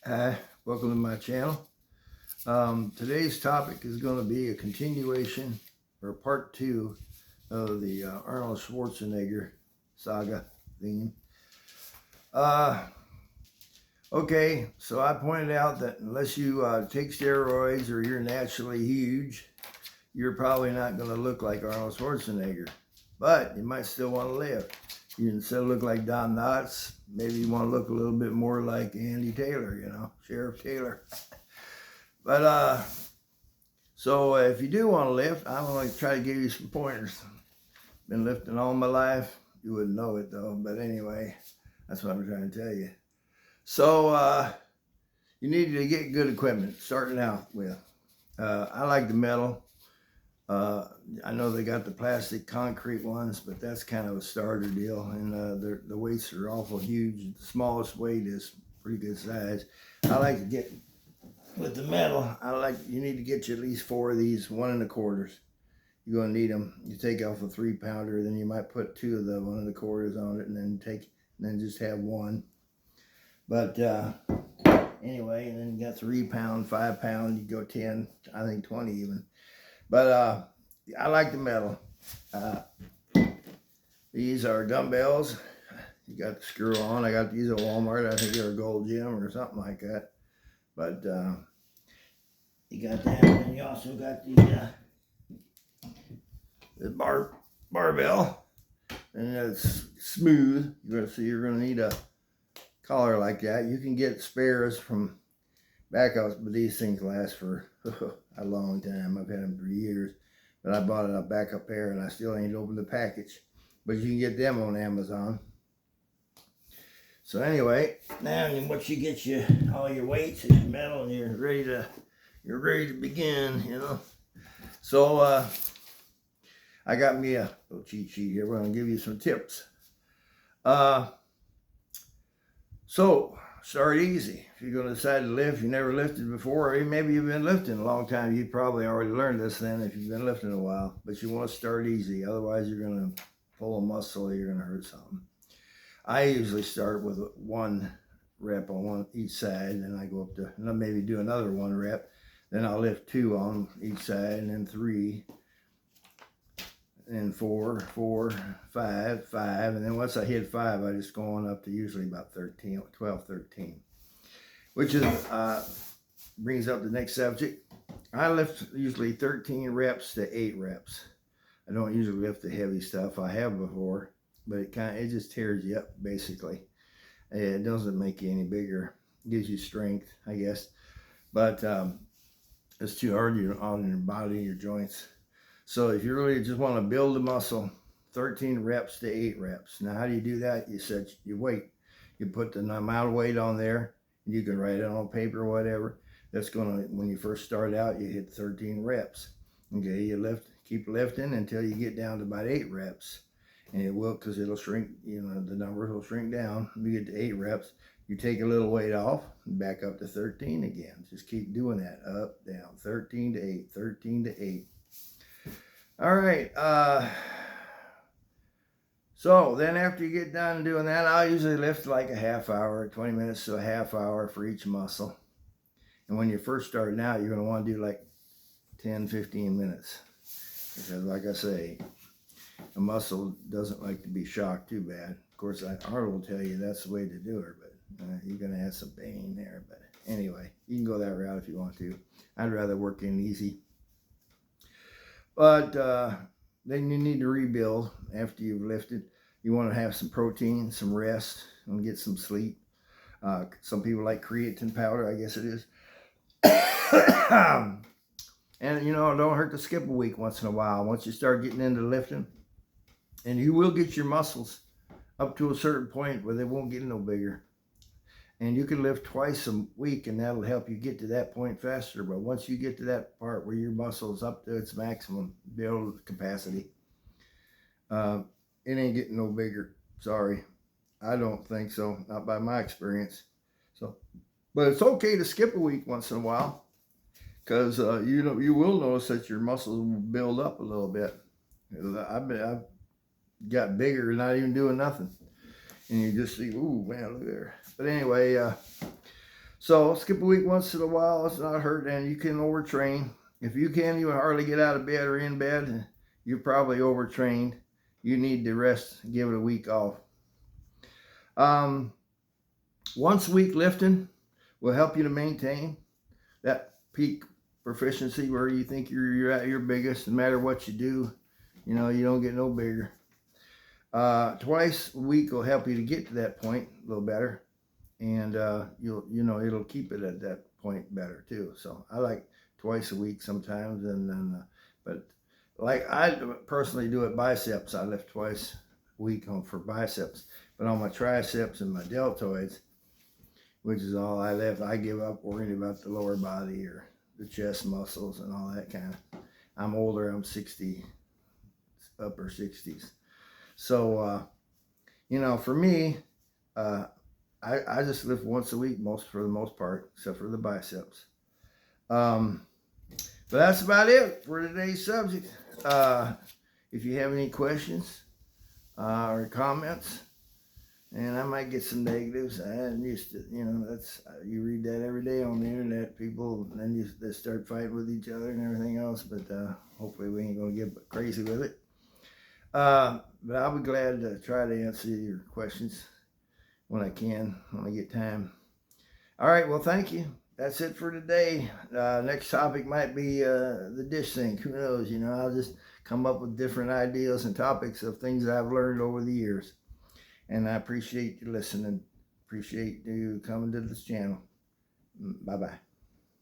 Hi, welcome to my channel. Today's topic is going to be a continuation or part 2 of the Arnold Schwarzenegger saga theme. Okay, so I pointed out that unless you take steroids or you're naturally huge, you're probably not going to look like Arnold Schwarzenegger, but you might still want to live. You instead of look like Don Knotts, maybe you want to look a little bit more like Andy Taylor, Sheriff Taylor. But so if you do want to lift, I'm going to try to give you some pointers. Been lifting all my life. You wouldn't know it though, but anyway, that's what I'm trying to tell you. So you need to get good equipment, starting out with. I like the metal. I know they got the plastic concrete ones, but that's kind of a starter deal, and the weights are awful huge. The smallest weight is pretty good size. I like to get with the metal. You need to get you at least 4 of these 1 1/4. You're gonna need them. You take off a 3-pounder, then you might put 2 of the 1 1/4 on it, and then just have 1. But anyway, and then you got 3 pound, 5 pound. You go 10, I think 20 even. But I like the metal. These are dumbbells. You got the screw on. I got these at Walmart. I think they're a Gold Gym or something like that. But you got that, and then you also got the barbell, and it's smooth. You're gonna need a collar like that. You can get spares from backups, but these things last for a long time. I've had them for years, but I bought a backup pair and I still ain't opened the package. But you can get them on Amazon. So anyway, now once you get all your weights and your metal, and you're ready to begin, So I got me a little cheat sheet here. We're gonna give you some tips. So start easy. If you're going to decide to lift, you never lifted before, or maybe you've been lifting a long time, you probably already learned this then if you've been lifting a while. But you want to start easy. Otherwise, you're going to pull a muscle or you're going to hurt something. I usually start with 1 rep on each side, and I go up to, and I'll maybe do another 1 rep. Then I'll lift 2 on each side, and then 3, and 4, 5, and then once I hit 5, I just go on up to usually about 13, 12, 13, which is brings up the next subject. I lift usually 13 reps to 8 reps. I don't usually lift the heavy stuff. I have before, but it just tears you up basically. It doesn't make you any bigger. It gives you strength, I guess, but it's too hard on your body, your joints. So if you really just want to build the muscle, 13 reps to 8 reps. Now, how do you do that? You set your weight. You put the amount of weight on there, and you can write it on paper or whatever. That's going to, when you first start out, you hit 13 reps. Okay, you keep lifting until you get down to about 8 reps. And it will, because it'll shrink, the numbers will shrink down. When you get to 8 reps, you take a little weight off, and back up to 13 again. Just keep doing that, up, down, 13 to 8, 13 to 8. All right, so then after you get done doing that, I'll usually lift like a half hour, 20 minutes to a half hour for each muscle. And when you're first starting out, you're going to want to do like 10, 15 minutes. Because like I say, a muscle doesn't like to be shocked too bad. Of course, Arnold will tell you that's the way to do it, but you're going to have some pain there. But anyway, you can go that route if you want to. I'd rather work in easy. But then you need to rebuild after you've lifted. You want to have some protein, some rest, and get some sleep. Some people like creatine powder, I guess it is. And, don't hurt to skip a week once in a while. Once you start getting into lifting, and you will get your muscles up to a certain point where they won't get no bigger. And you can lift twice a week, and that'll help you get to that point faster. But once you get to that part where your muscle is up to its maximum build capacity, it ain't getting no bigger. Sorry. I don't think so. Not by my experience. But it's okay to skip a week once in a while, because you will notice that your muscles will build up a little bit. I've got bigger not even doing nothing. And you just see, ooh, man, look there. But anyway, So skip a week once in a while. It's not hurt, and you can overtrain. If you can't even hardly get out of bed or in bed, you're probably overtrained. You need to rest, give it a week off. Once a week lifting will help you to maintain that peak proficiency where you think you're at your biggest. No matter what you do, you know, you don't get no bigger. Twice a week will help you to get to that point a little better, and it'll keep it at that point better too. So I like twice a week sometimes, and then but like I personally do it biceps. I lift twice a week for biceps, but on my triceps and my deltoids, which is all I lift, I give up worrying about the lower body or the chest muscles and all that kind of. I'm older. I'm 60, upper 60s. So, for me, I just lift once a week for the most part, except for the biceps. But that's about it for today's subject. If you have any questions or comments, and I might get some negatives. I'm used to, that's you read that every day on the internet. People, and then they start fighting with each other and everything else. But hopefully we ain't gonna get crazy with it. But I'll be glad to try to answer your questions when I can, when I get time. All right, well, thank you. That's it for today. Next topic might be the dish sink. Who knows? I'll just come up with different ideas and topics of things I've learned over the years. And I appreciate you listening. Appreciate you coming to this channel. Bye-bye.